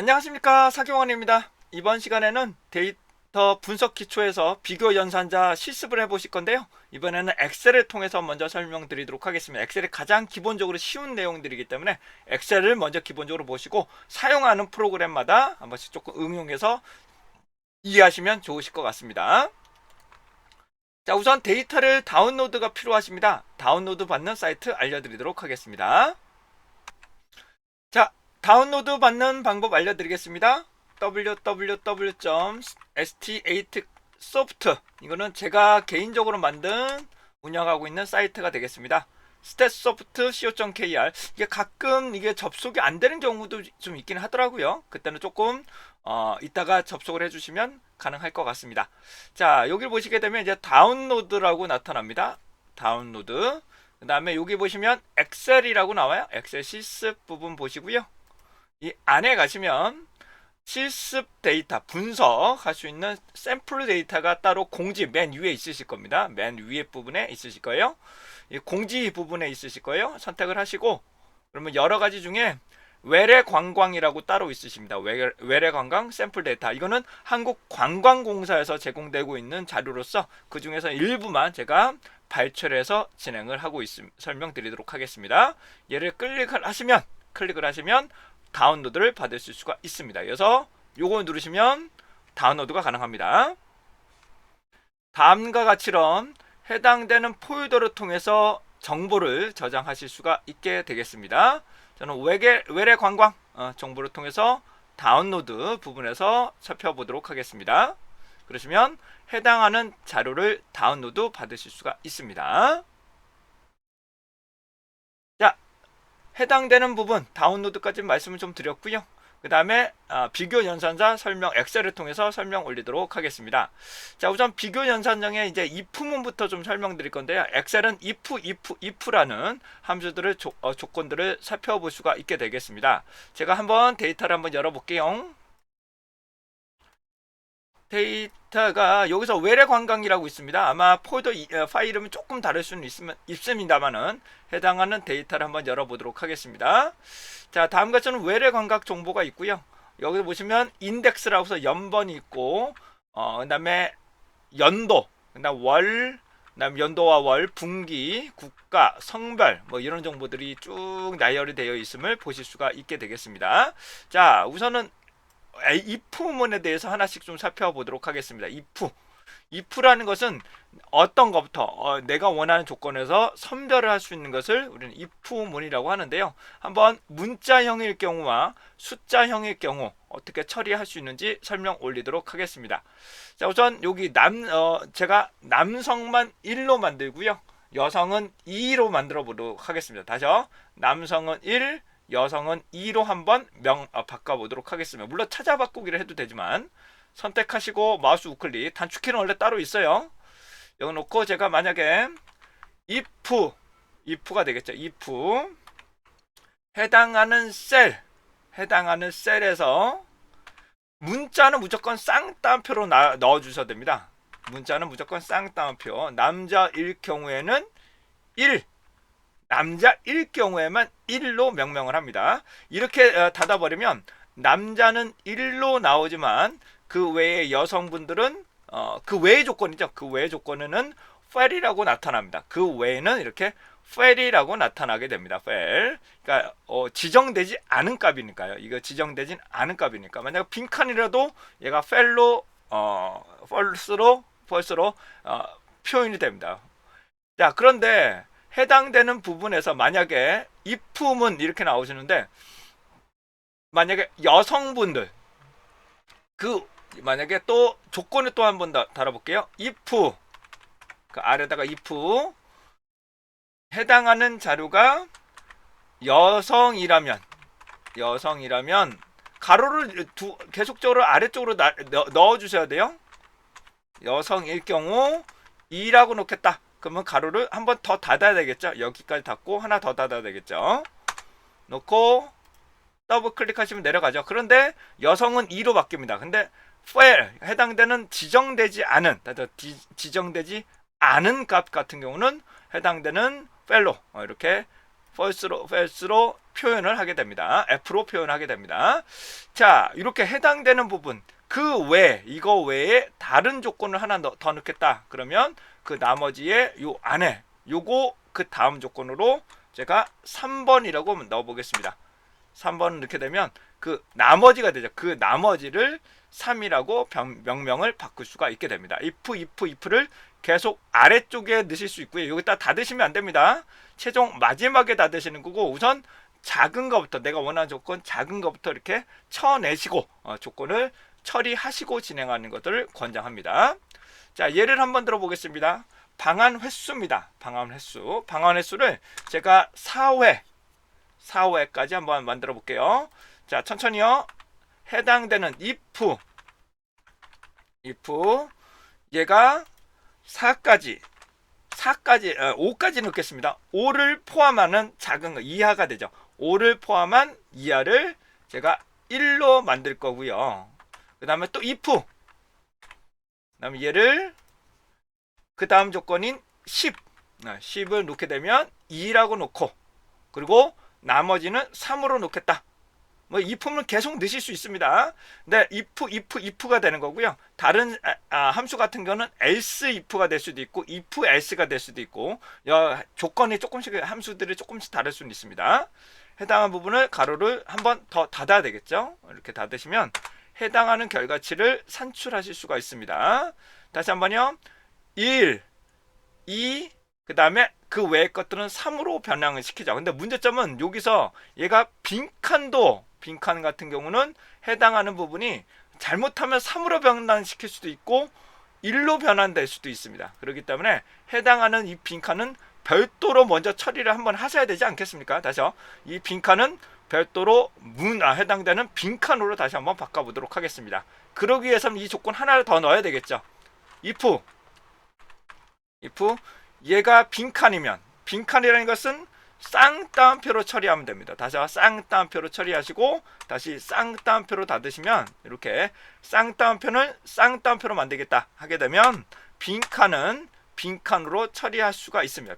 안녕하십니까, 사경원입니다. 이번 시간에는 데이터 분석 기초에서 비교 연산자 실습을 해보실 건데요. 이번에는 엑셀을 통해서 먼저 설명드리도록 하겠습니다. 엑셀이 가장 기본적으로 쉬운 내용들이기 때문에 엑셀을 먼저 기본적으로 보시고 사용하는 프로그램마다 한 번씩 조금 응용해서 이해하시면 좋으실 것 같습니다. 자, 우선 데이터를 다운로드가 필요하십니다. 다운로드 받는 사이트 알려드리도록 하겠습니다. 자, 다운로드 받는 방법 알려드리겠습니다. www.st8soft, 이거는 제가 개인적으로 만든 운영하고 있는 사이트가 되겠습니다. statsoft co.kr, 이게 가끔 이게 접속이 안 되는 경우도 좀 있긴 하더라고요. 그때는 조금 이따가 접속을 해주시면 가능할 것 같습니다. 자, 여기를 보시게 되면 이제 다운로드라고 나타납니다. 다운로드. 그 다음에 여기 보시면 엑셀이라고 나와요. 엑셀 실습 부분 보시고요. 이 안에 가시면 실습 데이터 분석할 수 있는 샘플 데이터가 따로 공지 맨 위에 있으실 겁니다. 맨 위에 부분에 있으실 거예요. 이 공지 부분에 있으실 거예요. 선택을 하시고, 그러면 여러 가지 중에 외래 관광이라고 따로 있으십니다. 외래 관광 샘플 데이터, 이거는 한국관광공사에서 제공되고 있는 자료로서 그 중에서 일부만 제가 발췌해서 진행을 하고 설명드리도록 하겠습니다. 얘를 클릭을 하시면 다운로드를 받을 수가 있습니다. 그래서 요거 누르시면 다운로드가 가능합니다. 다음과 같이런 해당되는 폴더를 통해서 정보를 저장하실 수가 있게 되겠습니다. 저는 외래 관광 정보를 통해서 다운로드 부분에서 살펴보도록 하겠습니다. 그러시면 해당하는 자료를 다운로드 받으실 수가 있습니다. 자, 해당되는 부분 다운로드까지 말씀을 좀 드렸고요. 그 다음에 비교 연산자 설명 엑셀을 통해서 설명 올리도록 하겠습니다. 자, 우선 비교 연산장에 이제 if문부터 좀 설명드릴 건데요. 엑셀은 if라는 함수들을 조건들을 살펴볼 수가 있게 되겠습니다. 제가 한번 데이터를 한번 열어볼게요. 데이터가 여기서 외래 관광이라고 있습니다. 아마 폴더 파일 이름이 조금 다를 수는 있습니다만은 해당하는 데이터를 한번 열어보도록 하겠습니다. 자, 다음 것처럼 외래 관광 정보가 있고요. 여기 보시면 인덱스라고 해서 연번이 있고, 그다음에 연도, 그다음 월, 그다음 연도와 월, 분기, 국가, 성별 뭐 이런 정보들이 쭉 나열이 되어 있음을 보실 수가 있게 되겠습니다. 자, 우선은 if문에 대해서 하나씩 좀 살펴보도록 하겠습니다. if라는 것은 어떤 것부터 내가 원하는 조건에서 선별을 할 수 있는 것을 우리는 if문이라고 하는데요. 한번 문자형일 경우와 숫자형일 경우 어떻게 처리할 수 있는지 설명 올리도록 하겠습니다. 자, 우선 여기 제가 남성만 1로 만들고요. 여성은 2로 만들어 보도록 하겠습니다. 다시요. 남성은 1, 여성은 2로 한번 바꿔보도록 하겠습니다. 물론 찾아 바꾸기를 해도 되지만 선택하시고 마우스 우클릭, 단축키는 원래 따로 있어요. 여기 놓고 제가 만약에 if가 되겠죠. if 해당하는 셀에서 문자는 무조건 쌍따옴표로 넣어주셔야 됩니다. 문자는 무조건 쌍따옴표. 남자일 경우에는 1, 남자일 경우에만 1로 명명을 합니다. 이렇게 닫아버리면 남자는 1로 나오지만 그 외의 여성분들은 그 외의 조건이죠. 그 외의 조건에는 fel이라고 나타납니다. 그 외에는 이렇게 fel이라고 나타나게 됩니다. fel. 그러니까 지정되지 않은 값이니까요. 이거 지정되진 않은 값이니까 만약 빈칸이라도 얘가 fel로 false로 표현이 됩니다. 자, 그런데 해당되는 부분에서 만약에 if문 이렇게 나오시는데 만약에 여성분들 만약에 또 조건을 또 한 번 달아볼게요. if 그 아래다가 if 해당하는 자료가 여성이라면 가로를 계속적으로 아래쪽으로 넣어주셔야 돼요. 여성일 경우 2라고 놓겠다. 그러면 가로를 한 번 더 닫아야 되겠죠. 여기까지 닫고 하나 더 닫아야 되겠죠. 놓고 더블 클릭하시면 내려가죠. 그런데 여성은 2로 바뀝니다. 근데 fel 해당되는 지정되지 않은 값 같은 경우는 해당되는 fel로 이렇게 false로 표현을 하게 됩니다. F로 표현하게 됩니다. 자, 이렇게 해당되는 부분 그 외에 이거 외에 다른 조건을 하나 더 넣겠다. 그러면 그 나머지에 요 안에 요거 그 다음 조건으로 제가 3번이라고 넣어 보겠습니다. 3번을 넣게 되면 그 나머지가 되죠. 그 나머지를 3이라고 명명을 바꿀 수가 있게 됩니다. if를 계속 아래쪽에 넣으실 수 있고요. 여기다 닫으시면 안 됩니다. 최종 마지막에 닫으시는 거고, 우선 작은 거부터, 내가 원하는 조건 작은 거부터 이렇게 쳐내시고 조건을 처리하시고 진행하는 것들을 권장합니다. 자, 예를 한번 들어보겠습니다. 방한 횟수입니다. 방한 횟수를 제가 4회까지 한번 만들어 볼게요. 자, 천천히요. 해당되는 if 얘가 5까지 넣겠습니다. 5를 포함하는 작은 거 이하가 되죠. 5를 포함한 이하를 제가 1로 만들 거고요. 그 다음에 또 if, 그 다음에 얘를 그 다음 조건인 10을 놓게 되면 2라고 놓고, 그리고 나머지는 3으로 놓겠다. 뭐 if는 계속 넣으실 수 있습니다. 근데 if가 되는 거고요. 다른 함수 같은 경우는 else if가 될 수도 있고 if else가 될 수도 있고, 조건이 조금씩, 함수들이 조금씩 다를 수는 있습니다. 해당한 부분을 가로를 한번 더 닫아야 되겠죠. 이렇게 닫으시면 해당하는 결과치를 산출하실 수가 있습니다. 다시 한번요. 1, 2, 그 다음에 그 외의 것들은 3으로 변형을 시키죠. 근데 문제점은 여기서 얘가 빈칸 같은 경우는 해당하는 부분이 잘못하면 3으로 변환시킬 수도 있고 1로 변환될 수도 있습니다. 그렇기 때문에 해당하는 이 빈칸은 별도로 먼저 처리를 한번 하셔야 되지 않겠습니까? 다시요. 이 빈칸은 별도로 해당되는 빈칸으로 다시 한번 바꿔보도록 하겠습니다. 그러기 위해서는 이 조건 하나를 더 넣어야 되겠죠. if 얘가 빈칸이라는 것은 쌍따옴표로 처리하면 됩니다. 다시 쌍따옴표로 처리하시고 다시 쌍따옴표로 닫으시면, 이렇게 쌍따옴표는 쌍따옴표로 만들겠다 하게 되면 빈칸은 빈칸으로 처리할 수가 있습니다.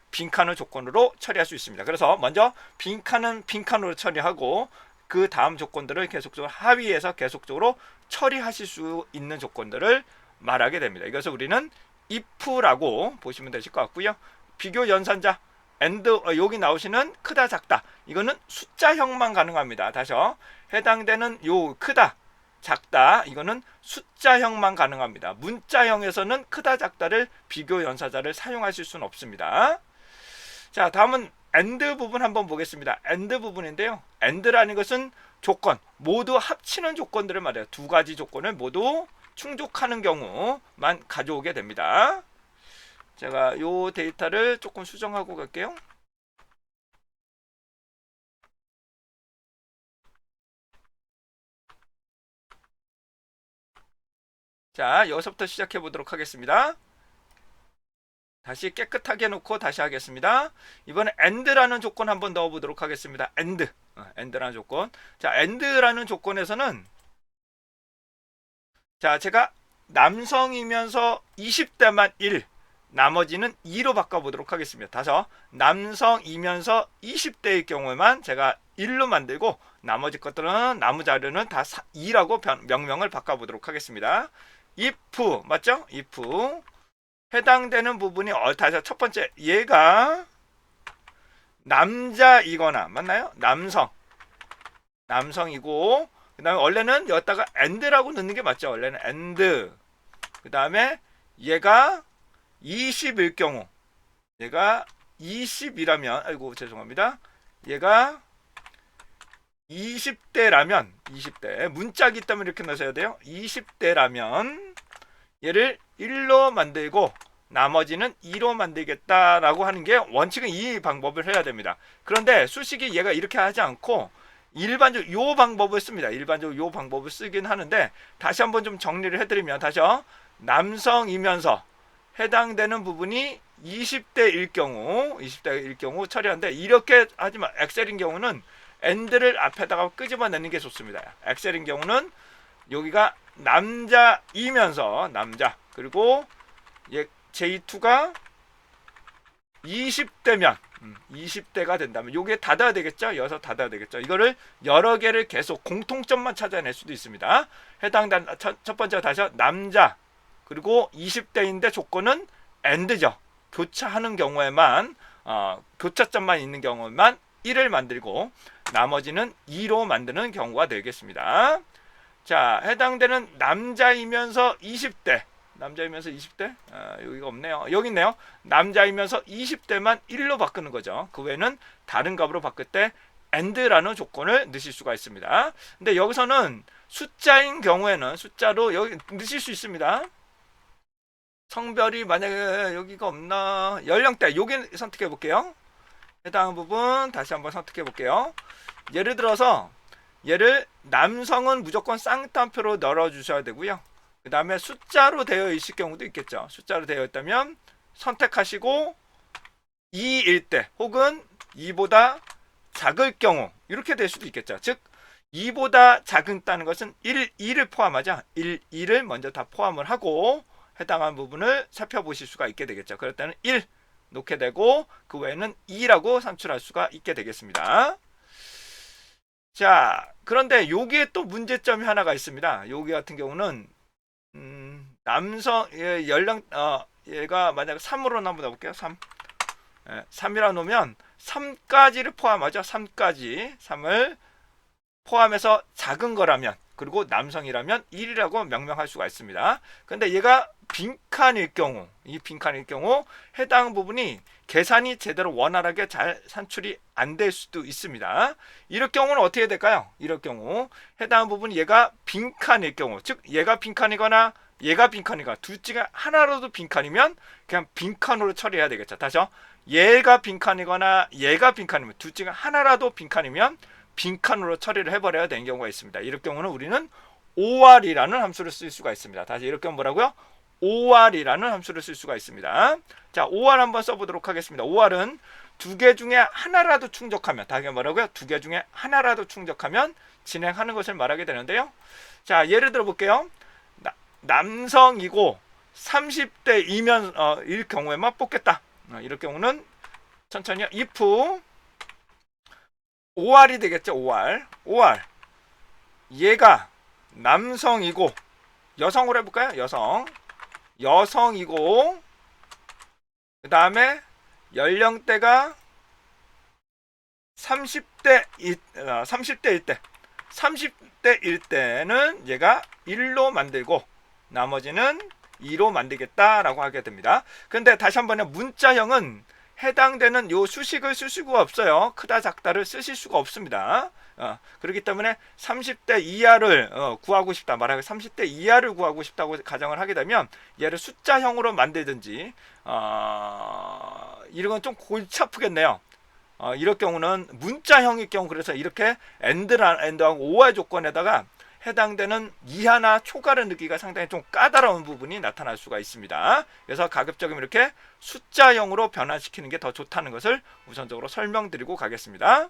빈칸을 조건으로 처리할 수 있습니다. 그래서 먼저 빈칸은 빈칸으로 처리하고 그 다음 조건들을 계속적으로 하위에서 계속적으로 처리하실 수 있는 조건들을 말하게 됩니다. 이것을 우리는 if라고 보시면 되실 것 같고요. 비교 연산자 and 여기 나오시는 크다 작다, 이거는 숫자형만 가능합니다. 다시요. 해당되는 요 크다 작다, 이거는 숫자형만 가능합니다. 문자형에서는 크다 작다를 비교 연산자를 사용하실 수는 없습니다. 자, 다음은 and 부분 한번 보겠습니다. and 부분인데요. and라는 것은 조건, 모두 합치는 조건들을 말해요. 두 가지 조건을 모두 충족하는 경우만 가져오게 됩니다. 제가 요 데이터를 조금 수정하고 갈게요. 자, 여기서부터 시작해 보도록 하겠습니다. 다시 깨끗하게 놓고 다시 하겠습니다. 이번에 and라는 조건 한번 넣어 보도록 하겠습니다. and라는 조건. 자, and라는 조건에서는, 자, 제가 남성이면서 20대만 1, 나머지는 2로 바꿔보도록 하겠습니다. 다시 남성이면서 20대일 경우에만 제가 1로 만들고 나머지 것들은, 나무 자료는 다 2라고 명명을 바꿔보도록 하겠습니다. if 맞죠? if 해당되는 부분이 다시 첫 번째, 얘가 남자이거나, 맞나요? 남성이고, 그 다음에 원래는 여기다가 and라고 넣는 게 맞죠. 원래는 and. 그 다음에 얘가 20일 경우, 얘가 20이라면, 아이고 죄송합니다, 얘가 20대라면, 20대 문자기 때문에 이렇게 넣으셔야 돼요. 20대라면 얘를 1로 만들고 나머지는 2로 만들겠다라고 하는 게 원칙은 이 방법을 해야 됩니다. 그런데 수식이 얘가 이렇게 하지 않고 일반적으로 요 방법을 씁니다. 일반적으로 요 방법을 쓰긴 하는데, 다시 한번 좀 정리를 해드리면, 다시요. 남성이면서 해당되는 부분이 20대일 경우 처리하는데, 이렇게 하지만 엑셀인 경우는 and를 앞에다가 끄집어내는 게 좋습니다. 엑셀인 경우는 여기가 남자이면서 그리고 J2가 20대면 20대가 된다면 요게 닫아야 되겠죠? 여기서 닫아야 되겠죠? 이거를 여러 개를 계속 공통점만 찾아낼 수도 있습니다. 해당된 첫 번째가 다시 남자 그리고 20대인데 조건은 AND죠. 교차하는 경우에만 교차점만 있는 경우만 1을 만들고 나머지는 2로 만드는 경우가 되겠습니다. 자, 해당되는 남자이면서 20대 남자이면서 20대? 여기가 없네요. 여기 있네요. 남자이면서 20대만 1로 바꾸는 거죠. 그 외에는 다른 값으로 바꿀 때 AND라는 조건을 넣으실 수가 있습니다. 근데 여기서는 숫자인 경우에는 숫자로 여기 넣으실 수 있습니다. 성별이 만약에 여기가 없나 연령대 여기 선택해 볼게요. 해당 부분 다시 한번 선택해 볼게요. 예를 들어서 얘를 남성은 무조건 쌍따옴표로 넣어 주셔야 되고요. 그 다음에 숫자로 되어 있을 경우도 있겠죠. 숫자로 되어 있다면 선택하시고 2일 때 혹은 2보다 작을 경우 이렇게 될 수도 있겠죠. 즉 2보다 작다는 것은 2를 포함하죠. 1을 먼저 다 포함을 하고 해당한 부분을 살펴보실 수가 있게 되겠죠. 그럴 때는 1 놓게 되고 그 외에는 2라고 산출할 수가 있게 되겠습니다. 자, 그런데 여기에 또 문제점이 하나가 있습니다. 여기 같은 경우는 남성 연령 얘가 만약 3으로 한번 넣어볼게요. 3 3이라 놓으면 3까지를 포함하죠. 3까지 3을 포함해서 작은 거라면 그리고 남성이라면 1이라고 명명할 수가 있습니다. 근데 얘가 빈칸일 경우 이 빈칸일 경우 해당 부분이 계산이 제대로 원활하게 잘 산출이 안 될 수도 있습니다. 이럴 경우는 어떻게 될까요? 이럴 경우 해당 부분이 얘가 빈칸일 경우 즉 얘가 빈칸이거나 얘가 빈칸이거나 둘 중에 하나라도 빈칸이면 그냥 빈칸으로 처리해야 되겠죠. 다시요. 얘가 빈칸이거나 얘가 빈칸이면 둘 중에 하나라도 빈칸이면 빈칸으로 처리를 해버려야 되는 경우가 있습니다. 이럴 경우는 우리는 OR이라는 함수를 쓸 수가 있습니다. 다시 이렇게 뭐라고요? OR이라는 함수를 쓸 수가 있습니다. 자, OR 한번 써보도록 하겠습니다. OR은 두 개 중에 하나라도 충족하면, 다시 뭐라고요? 두 개 중에 하나라도 충족하면 진행하는 것을 말하게 되는데요. 자, 예를 들어 볼게요. 남성이고 30대이면 일 경우에만 뽑겠다. 이럴 경우는 천천히요. if OR이 되겠죠. OR 얘가 남성이고 여성으로 해볼까요? 여성이고 그 다음에 연령대가 30대일 때 30대일 때는 얘가 1로 만들고 나머지는 2로 만들겠다라고 하게 됩니다. 근데 다시 한번 문자형은 해당되는 요 수식을 쓸 수가 없어요. 크다 작다를 쓰실 수가 없습니다. 그렇기 때문에 30대 이하를 구하고 싶다 말하기 30대 이하를 구하고 싶다고 가정을 하게 되면 얘를 숫자형으로 만들든지 이런 건 좀 골치 아프겠네요. 이럴 경우는 문자형일 경우 그래서 이렇게 AND하고 OR 조건에다가 해당되는 이하나 초과를 넣기가 상당히 좀 까다로운 부분이 나타날 수가 있습니다. 그래서 가급적이면 이렇게 숫자형으로 변환시키는 게 더 좋다는 것을 우선적으로 설명드리고 가겠습니다.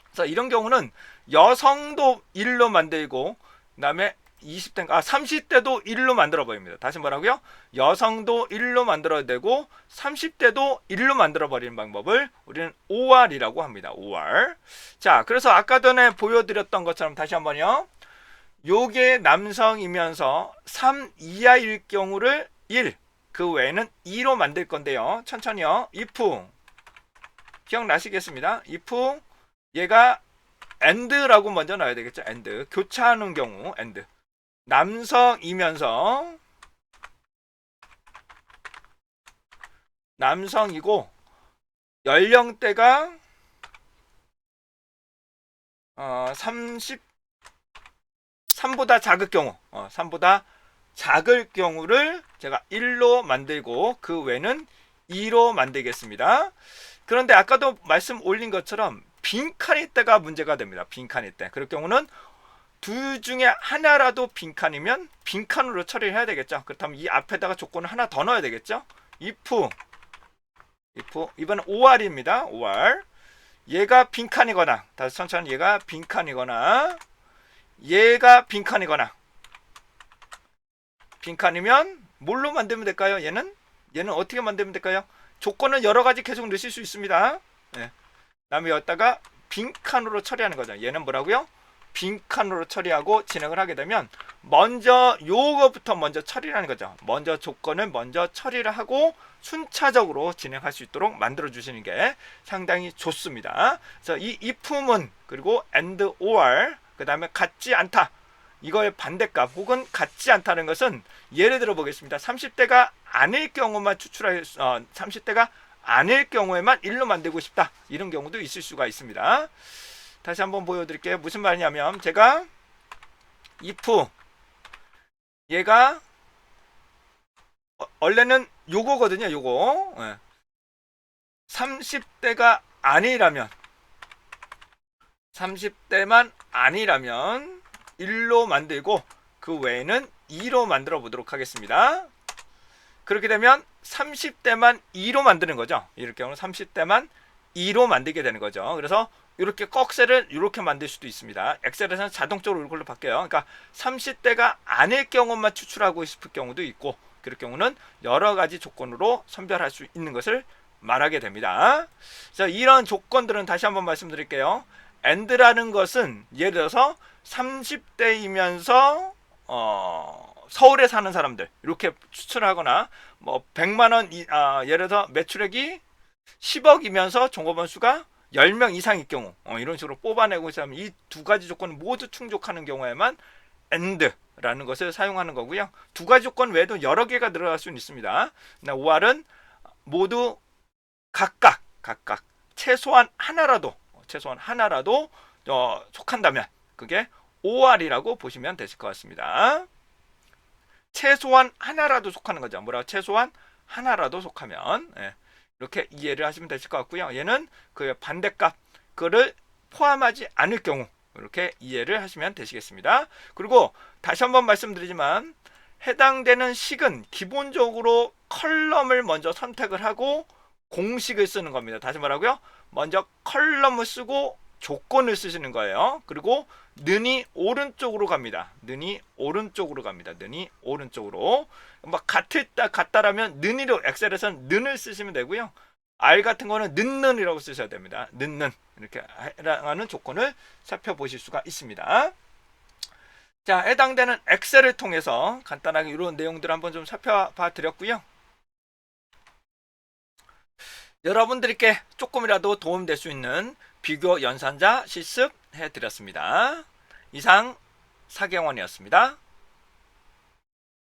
그래서 이런 경우는 여성도 1로 만들고 그다음에 30대도 1로 만들어 버립니다. 다시 뭐라고요? 여성도 1로 만들어야 되고 30대도 1로 만들어 버리는 방법을 우리는 OR이라고 합니다. OR. 자, 그래서 아까 전에 보여드렸던 것처럼 다시 한번요. 요게 남성이면서 3 이하일 경우를 1, 그 외에는 2로 만들 건데요. 천천히요. if 기억나시겠습니다. if 얘가 AND라고 먼저 넣어야 되겠죠. AND 교차하는 경우 AND 남성이고 연령대가 3보다 작을 경우 3보다 작을 경우를 제가 1로 만들고 그 외는 2로 만들겠습니다. 그런데 아까도 말씀 올린 것처럼 빈칸일 때가 문제가 됩니다. 빈칸일 때. 그럴 경우는 둘 중에 하나라도 빈칸이면 빈칸으로 처리를 해야 되겠죠. 그렇다면 이 앞에다가 조건을 하나 더 넣어야 되겠죠. if 이번엔 OR입니다. OR 얘가 빈칸이거나 다시 천천히 얘가 빈칸이거나 빈칸이면 뭘로 만들면 될까요? 얘는 어떻게 만들면 될까요? 조건은 여러 가지 계속 넣으실 수 있습니다. 예. 그다음에 여기다가 빈칸으로 처리하는 거죠. 얘는 뭐라고요? 빈칸으로 처리하고 진행을 하게 되면 먼저 요거부터 먼저 처리를 하는 거죠. 먼저 조건을 먼저 처리를 하고 순차적으로 진행할 수 있도록 만들어 주시는 게 상당히 좋습니다. 그래서 이 if문 그리고 and or 그 다음에 같지 않다 이거의 반대값 혹은 같지 않다는 것은 예를 들어 보겠습니다. 30대가 아닐 경우만 추출할 30대가 아닐 경우에만 1로 만들고 싶다 이런 경우도 있을 수가 있습니다. 다시 한번 보여드릴게요. 무슨 말이냐면 제가 if 얘가 원래는 요거거든요. 요거 30대가 아니라면 30대만 아니라면 1로 만들고 그 외에는 2로 만들어 보도록 하겠습니다. 그렇게 되면 30대만 2로 만드는 거죠. 이럴 경우는 30대만 2로 만들게 되는 거죠. 그래서 이렇게 꺽쇠를 이렇게 만들 수도 있습니다. 엑셀에서는 자동적으로 이걸로 바뀌어요. 그러니까 30대가 아닐 경우만 추출하고 싶을 경우도 있고 그럴 경우는 여러 가지 조건으로 선별할 수 있는 것을 말하게 됩니다. 자, 이런 조건들은 다시 한번 말씀드릴게요. and라는 것은 예를 들어서 30대이면서 서울에 사는 사람들 이렇게 추출하거나 뭐 100만 원 예를 들어 매출액이 10억이면서 종업원 수가 10명 이상일 경우 이런 식으로 뽑아내고 있으면 이 두 가지 조건을 모두 충족하는 경우에만 and라는 것을 사용하는 거고요. 두 가지 조건 외에도 여러 개가 들어갈 수는 있습니다. OR은 모두 각각 최소한 하나라도 속한다면 그게 OR이라고 보시면 되실 것 같습니다. 최소한 하나라도 속하는 거죠. 뭐라고? 최소한 하나라도 속하면 이렇게 이해를 하시면 되실 것 같고요. 얘는 그 반대값 그거를 포함하지 않을 경우 이렇게 이해를 하시면 되시겠습니다. 그리고 다시 한번 말씀드리지만 해당되는 식은 기본적으로 컬럼을 먼저 선택을 하고 공식을 쓰는 겁니다. 다시 말하고요. 먼저 컬럼을 쓰고 조건을 쓰시는 거예요. 그리고 는이 오른쪽으로 갑니다. 는이 오른쪽으로. 막 같다라면 는이로 엑셀에서는 는을 쓰시면 되고요. R 같은 거는 는이라고 쓰셔야 됩니다. 는 이렇게 해당하는 조건을 살펴보실 수가 있습니다. 자, 해당되는 엑셀을 통해서 간단하게 이런 내용들을 한번 좀 살펴봐 드렸고요. 여러분들께 조금이라도 도움될 수 있는 비교 연산자 실습 해드렸습니다. 이상 사경원이었습니다.